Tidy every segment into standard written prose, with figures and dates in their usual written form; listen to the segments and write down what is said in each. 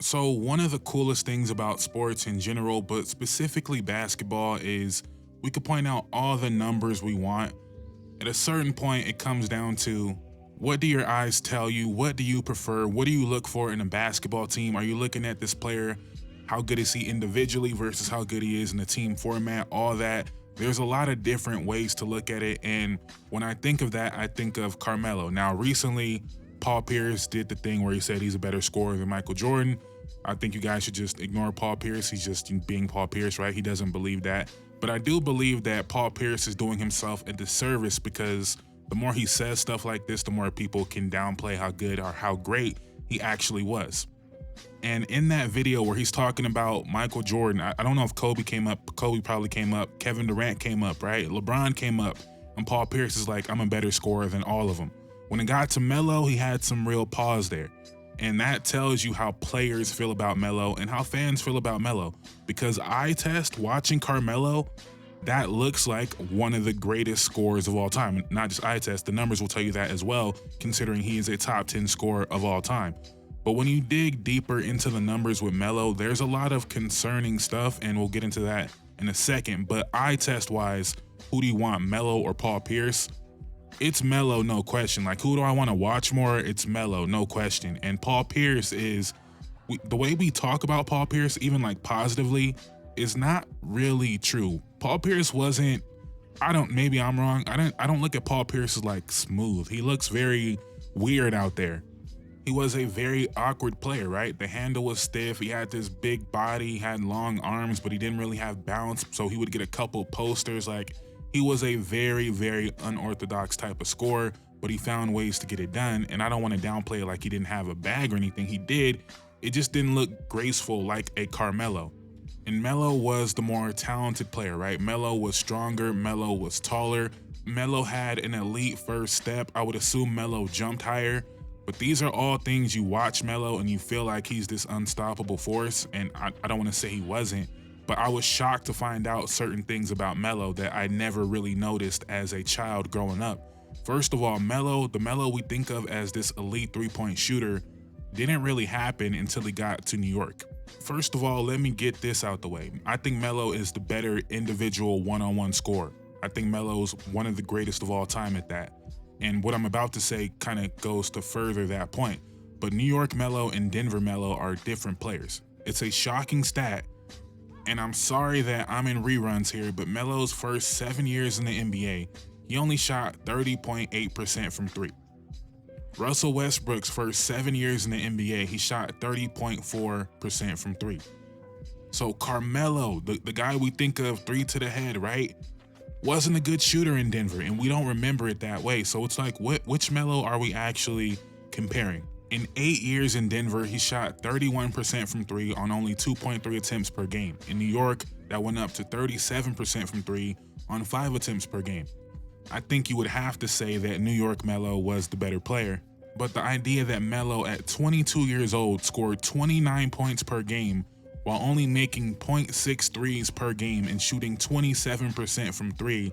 So, one of the coolest things about sports in general, but specifically basketball, is we could point out all the numbers we want. At a certain point, it comes down to what do your eyes tell you? What do you prefer? What do you look for in a basketball team? Are you looking at this player? How good is he individually versus how good he is in a team format? All that. There's a lot of different ways to look at it. And when I think of that, I think of Carmelo. Now, recently, Paul Pierce did the thing where he said he's a better scorer than Michael Jordan. I think you guys should just ignore Paul Pierce. He's just being Paul Pierce, right? He doesn't believe that. But I do believe that Paul Pierce is doing himself a disservice because the more he says stuff like this, the more people can downplay how good or how great he actually was. And in that video where he's talking about Michael Jordan, I don't know if Kobe came up. Kobe probably came up. Kevin Durant came up, right? LeBron came up. And Paul Pierce is like, I'm a better scorer than all of them. When it got to Melo, he had some real pause there. And that tells you how players feel about Melo and how fans feel about Melo. Because eye test, watching Carmelo, that looks like one of the greatest scorers of all time. Not just eye test, the numbers will tell you that as well, considering he is a top 10 scorer of all time. But when you dig deeper into the numbers with Melo, there's a lot of concerning stuff, and we'll get into that in a second. But eye test wise, who do you want, Melo or Paul Pierce? It's Melo, no question. Like, who do I want to watch more? It's Melo, no question. And Paul Pierce is, the way we talk about Paul Pierce, even like positively, is not really true. Paul Pierce wasn't, maybe I'm wrong. I don't look at Paul Pierce as like smooth. He looks very weird out there. He was a very awkward player, right? The handle was stiff. He had this big body, he had long arms, but he didn't really have bounce. So he would get a couple posters. Like, he was a very, very unorthodox type of scorer, but he found ways to get it done. And I don't want to downplay it like he didn't have a bag or anything. He did. It just didn't look graceful like a Carmelo. And Melo was the more talented player, right? Melo was stronger. Melo was taller. Melo had an elite first step. I would assume Melo jumped higher. But these are all things you watch Melo and you feel like he's this unstoppable force. And I don't want to say he wasn't, but I was shocked to find out certain things about Melo that I never really noticed as a child growing up. First of all, Melo, the Melo we think of as this elite three-point shooter, didn't really happen until he got to New York. First of all, let me get this out the way. I think Melo is the better individual one-on-one scorer. I think Melo's one of the greatest of all time at that. And what I'm about to say kind of goes to further that point. But New York Melo and Denver Melo are different players. It's a shocking stat, and I'm sorry that I'm in reruns here, but Melo's first 7 years in the NBA, he only shot 30.8% from three. Russell Westbrook's first 7 years in the NBA, he shot 30.4% from three. So Carmelo, the guy we think of three to the head, right? Wasn't a good shooter in Denver, and we don't remember it that way. So it's like, which Melo are we actually comparing? In 8 years in Denver, he shot 31% from three on only 2.3 attempts per game. In New York, that went up to 37% from three on 5 attempts per game. I think you would have to say that New York Melo was the better player. But the idea that Melo at 22 years old scored 29 points per game while only making 0.6 threes per game and shooting 27% from three,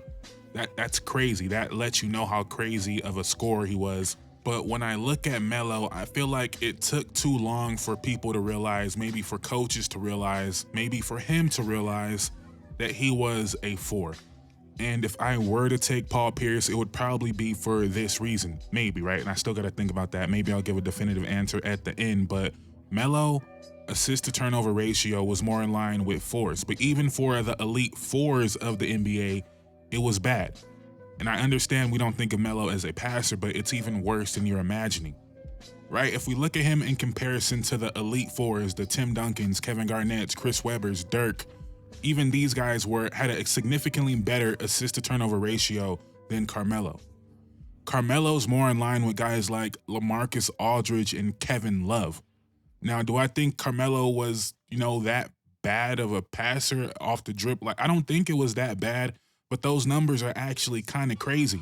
that's crazy. That lets you know how crazy of a scorer he was. But when I look at Melo, I feel like it took too long for people to realize, maybe for coaches to realize, maybe for him to realize that he was a four. And if I were to take Paul Pierce, it would probably be for this reason. Maybe, right? And I still got to think about that. Maybe I'll give a definitive answer at the end. But Melo, assist to turnover ratio was more in line with fours. But even for the elite fours of the NBA, it was bad. And I understand we don't think of Melo as a passer, but it's even worse than you're imagining, right? If we look at him in comparison to the elite fours, the Tim Duncans, Kevin Garnett's, Chris Webber's, Dirk, even these guys had a significantly better assist to turnover ratio than Carmelo. Carmelo's more in line with guys like LaMarcus Aldridge and Kevin Love. Now, do I think Carmelo was, that bad of a passer off the drip? Like, I don't think it was that bad, but those numbers are actually kind of crazy.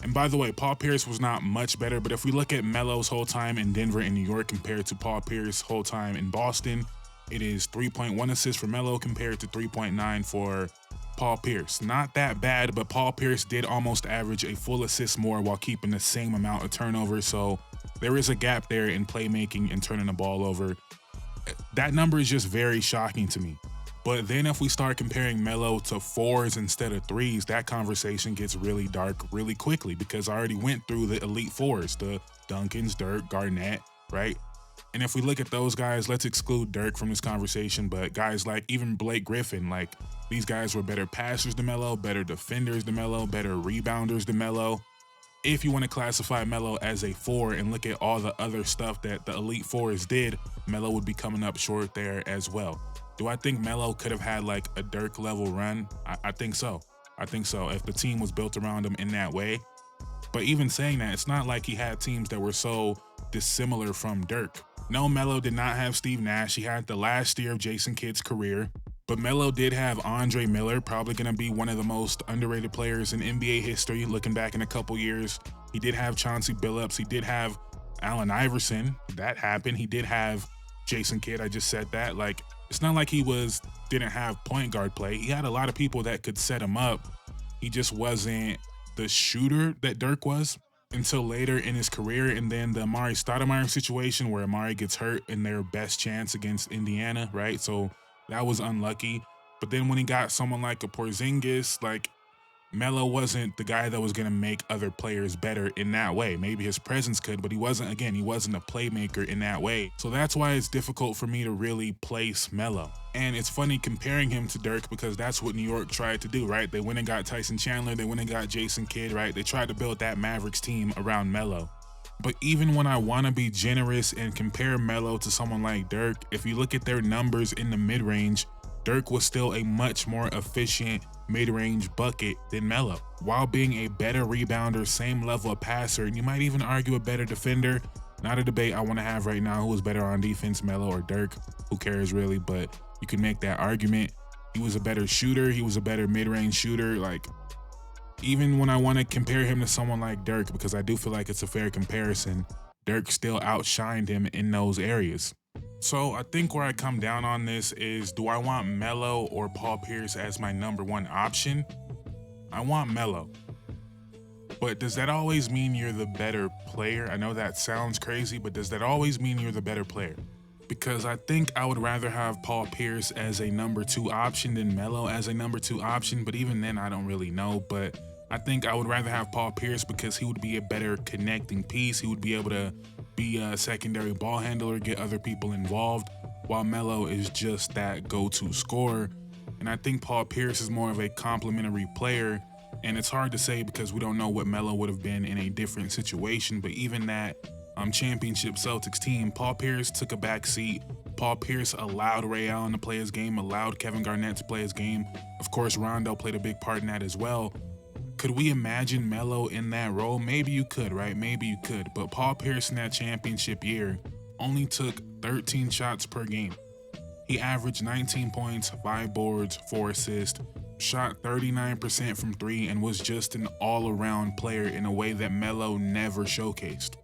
And by the way, Paul Pierce was not much better, but if we look at Melo's whole time in Denver and New York compared to Paul Pierce's whole time in Boston, it is 3.1 assists for Melo compared to 3.9 for Paul Pierce. Not that bad, but Paul Pierce did almost average a full assist more while keeping the same amount of turnovers, so there is a gap there in playmaking and turning the ball over. That number is just very shocking to me. But then if we start comparing Melo to fours instead of threes, that conversation gets really dark really quickly, because I already went through the elite fours, the Duncans, Dirk, Garnett, right? And if we look at those guys, let's exclude Dirk from this conversation, but guys like even Blake Griffin, like these guys were better passers than Melo, better defenders than Melo, better rebounders than Melo. If you want to classify Melo as a four and look at all the other stuff that the elite fours did, Melo would be coming up short there as well. Do I think Melo could have had like a Dirk level run? I think so. I think so, if the team was built around him in that way. But even saying that, it's not like he had teams that were so dissimilar from Dirk. No, Melo did not have Steve Nash. He had the last year of Jason Kidd's career. But Melo did have Andre Miller, probably going to be one of the most underrated players in NBA history looking back in a couple years. He did have Chauncey Billups. He did have Allen Iverson. That happened. He did have Jason Kidd. I just said that. Like, it's not like he didn't have point guard play. He had a lot of people that could set him up. He just wasn't the shooter that Dirk was until later in his career. And then the Amari Stoudemire situation where Amari gets hurt in their best chance against Indiana, right? So that was unlucky. But then when he got someone like a Porzingis, like Melo wasn't the guy that was going to make other players better in that way. Maybe his presence could, but he wasn't a playmaker in that way. So that's why it's difficult for me to really place Melo. And it's funny comparing him to Dirk, because that's what New York tried to do, right? They went and got Tyson Chandler. They went and got Jason Kidd, right? They tried to build that Mavericks team around Melo. But even when I want to be generous and compare Melo to someone like Dirk, if you look at their numbers in the mid-range, Dirk was still a much more efficient mid-range bucket than Melo, while being a better rebounder, same level of passer, and you might even argue a better defender. Not a debate I want to have right now who was better on defense, Melo or Dirk. Who cares really, but you can make that argument. He was a better shooter. He was a better mid-range shooter. Like, even when I want to compare him to someone like Dirk, because I do feel like it's a fair comparison, Dirk still outshined him in those areas. So I think where I come down on this is, do I want Melo or Paul Pierce as my number one option? I want Melo. But does that always mean you're the better player? I know that sounds crazy, but does that always mean you're the better player? Because I think I would rather have Paul Pierce as a number two option than Melo as a number two option, but even then I don't really know. But I think I would rather have Paul Pierce because he would be a better connecting piece. He would be able to be a secondary ball handler, get other people involved, while Melo is just that go-to scorer. And I think Paul Pierce is more of a complementary player, and it's hard to say because we don't know what Melo would have been in a different situation. But even that championship Celtics team, Paul Pierce took a back seat. Paul Pierce allowed Ray Allen to play his game, allowed Kevin Garnett to play his game. Of course, Rondo played a big part in that as well. Could we imagine Melo in that role? Maybe you could, right? Maybe you could. But Paul Pierce in that championship year only took 13 shots per game. He averaged 19 points, 5 boards, 4 assists, shot 39% from 3, and was just an all-around player in a way that Melo never showcased.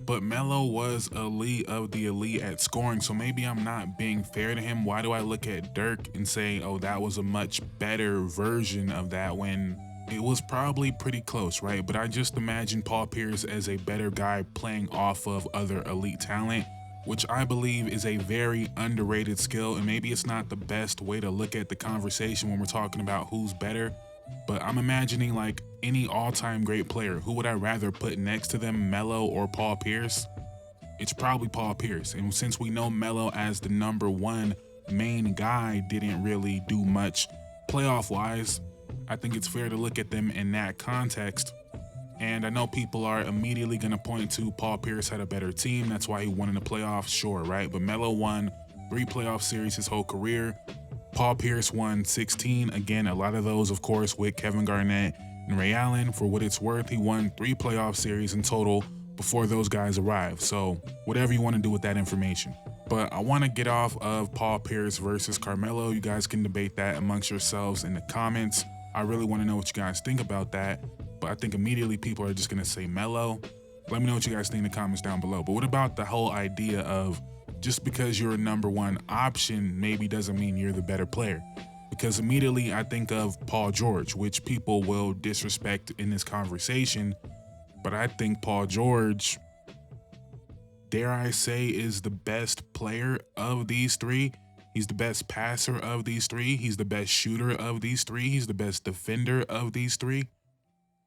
But Melo was elite of the elite at scoring, so maybe I'm not being fair to him. Why do I look at Dirk and say, oh, that was a much better version of that, when it was probably pretty close, right? But I just imagine Paul Pierce as a better guy playing off of other elite talent, which I believe is a very underrated skill. And maybe it's not the best way to look at the conversation when we're talking about who's better, but I'm imagining like any all-time great player. Who would I rather put next to them, Melo or Paul Pierce? It's probably Paul Pierce. And since we know Melo as the number one main guy didn't really do much playoff-wise, I think it's fair to look at them in that context. And I know people are immediately going to point to Paul Pierce had a better team. That's why he won in the playoffs, sure, right? But Melo won 3 playoff series his whole career. Paul Pierce won 16. Again, a lot of those, of course, with Kevin Garnett and Ray Allen. For what it's worth, he won 3 playoff series in total before those guys arrived. So whatever you want to do with that information. But I want to get off of Paul Pierce versus Carmelo. You guys can debate that amongst yourselves in the comments. I really want to know what you guys think about that. But I think immediately people are just going to say Melo. Let me know what you guys think in the comments down below. But what about the whole idea of just because you're a number one option maybe doesn't mean you're the better player? Because immediately I think of Paul George, which people will disrespect in this conversation. But I think Paul George dare I say, is the best player of these three. He's the best passer of these three. He's the best shooter of these three. He's the best defender of these three.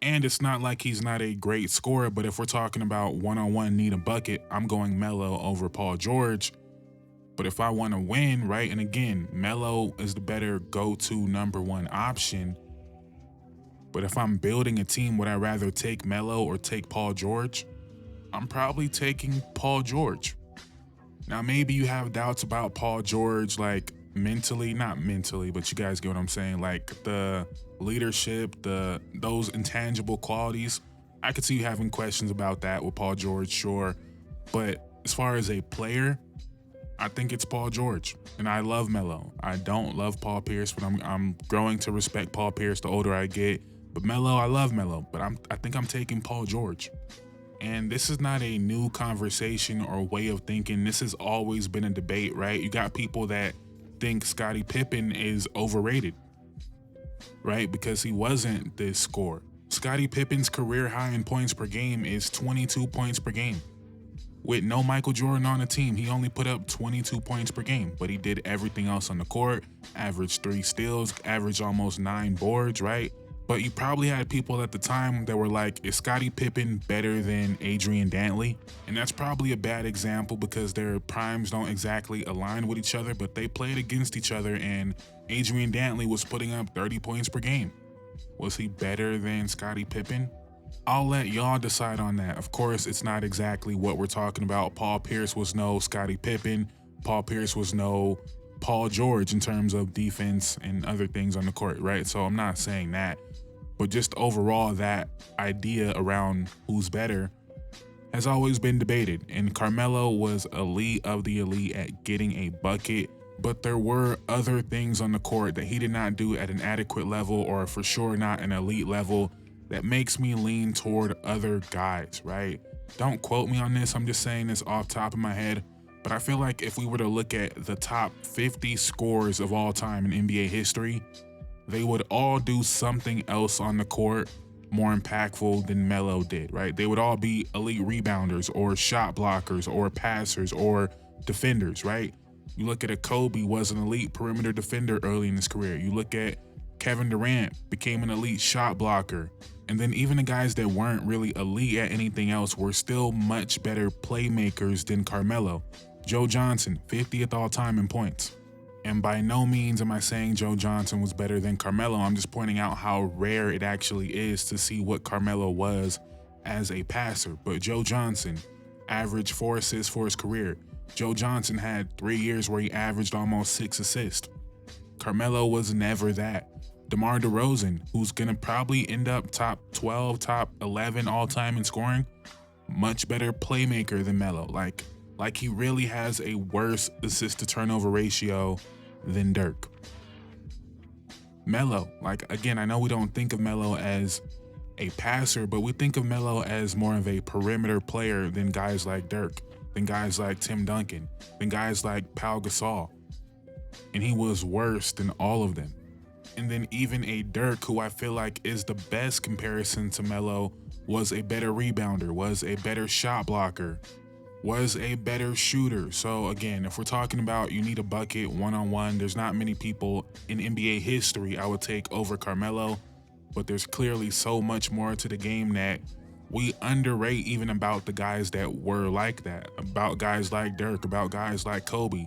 And it's not like he's not a great scorer, but if we're talking about one-on-one need a bucket, I'm going Melo over Paul George. But if I want to win, right, and again, Melo is the better go-to number one option. But if I'm building a team, would I rather take Melo or take Paul George? I'm probably taking Paul George. Now, maybe you have doubts about Paul George, like mentally, not mentally, but you guys get what I'm saying, like the leadership, those intangible qualities. I could see you having questions about that with Paul George, sure. But as far as a player, I think it's Paul George, and I love Melo. I don't love Paul Pierce, but I'm growing to respect Paul Pierce the older I get. But Melo, I love Melo, but I think I'm taking Paul George. And this is not a new conversation or way of thinking. This has always been a debate, right? You got people that think Scottie Pippen is overrated, right? Because he wasn't this scorer. Scottie Pippen's career high in points per game is 22 points per game. With no Michael Jordan on the team, he only put up 22 points per game, but he did everything else on the court, averaged 3 steals, averaged almost 9 boards, right? But you probably had people at the time that were like, is Scottie Pippen better than Adrian Dantley? And that's probably a bad example because their primes don't exactly align with each other, but they played against each other, and Adrian Dantley was putting up 30 points per game. Was he better than Scottie Pippen? I'll let y'all decide on that. Of course, it's not exactly what we're talking about. Paul Pierce was no Scottie Pippen. Paul Pierce was no Paul George in terms of defense and other things on the court, right? So I'm not saying that. But just overall, that idea around who's better has always been debated. And Carmelo was elite of the elite at getting a bucket, but there were other things on the court that he did not do at an adequate level, or for sure not an elite level, that makes me lean toward other guys, right? Don't quote me on this, I'm just saying this off top of my head, but I feel like if we were to look at the top 50 scorers of all time in NBA history, they would all do something else on the court more impactful than Melo did, right? They would all be elite rebounders or shot blockers or passers or defenders, right? You look at a Kobe, was an elite perimeter defender early in his career. You look at Kevin Durant, became an elite shot blocker. And then even the guys that weren't really elite at anything else were still much better playmakers than Carmelo. Joe Johnson, 50th all time in points. And by no means am I saying Joe Johnson was better than Carmelo. I'm just pointing out how rare it actually is to see what Carmelo was as a passer. But Joe Johnson averaged 4 assists for his career. Joe Johnson had 3 years where he averaged almost 6 assists. Carmelo was never that. DeMar DeRozan, who's gonna probably end up top 12, top 11 all time in scoring, much better playmaker than Melo. Like he really has a worse assist to turnover ratio than Dirk. Melo, like again, I know we don't think of Melo as a passer, but we think of Melo as more of a perimeter player than guys like Dirk, than guys like Tim Duncan, than guys like Pau Gasol. And he was worse than all of them. And then even a Dirk, who I feel like is the best comparison to Melo, was a better rebounder, was a better shot blocker, was a better shooter. So again, if we're talking about you need a bucket one-on-one, there's not many people in NBA history I would take over Carmelo, but there's clearly so much more to the game that we underrate even about the guys that were like that, about guys like Dirk, about guys like Kobe.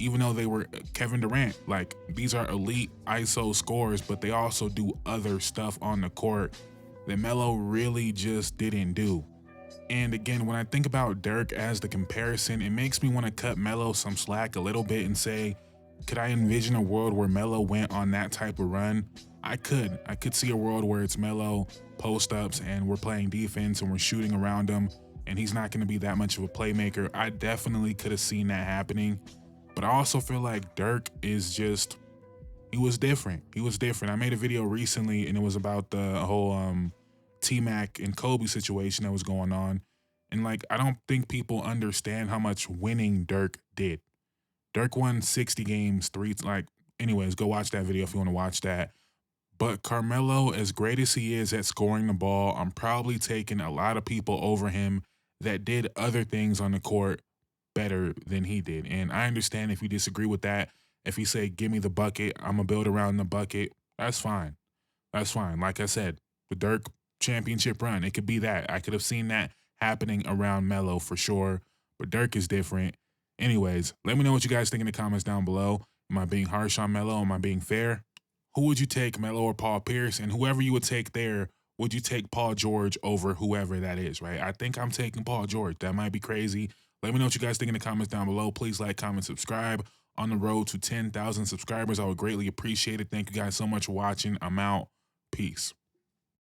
Even though they were Kevin Durant, like these are elite ISO scorers, but they also do other stuff on the court that Melo really just didn't do. And again, when I think about Dirk as the comparison, it makes me want to cut Melo some slack a little bit and say, could I envision a world where Melo went on that type of run? I could see a world where it's Melo post-ups and we're playing defense and we're shooting around him and he's not going to be that much of a playmaker. I definitely could have seen that happening. But I also feel like Dirk is just, he was different. He was different. I made a video recently and it was about the whole T-Mac and Kobe situation that was going on. And like, I don't think people understand how much winning Dirk did. Dirk won 60 games, anyways, go watch that video if you want to watch that. But Carmelo, as great as he is at scoring the ball, I'm probably taking a lot of people over him that did other things on the court better than he did. And I understand if you disagree with that. If you say, give me the bucket, I'm going to build around the bucket, that's fine. That's fine. Like I said, the Dirk championship run, it could be that. I could have seen that happening around Melo for sure, but Dirk is different. Anyways, let me know what you guys think in the comments down below. Am I being harsh on Melo? Am I being fair? Who would you take, Melo or Paul Pierce? And whoever you would take there, would you take Paul George over whoever that is, right? I think I'm taking Paul George. That might be crazy. Let me know what you guys think in the comments down below. Please like, comment, subscribe. On the road to 10,000 subscribers, I would greatly appreciate it. Thank you guys so much for watching. I'm out. Peace.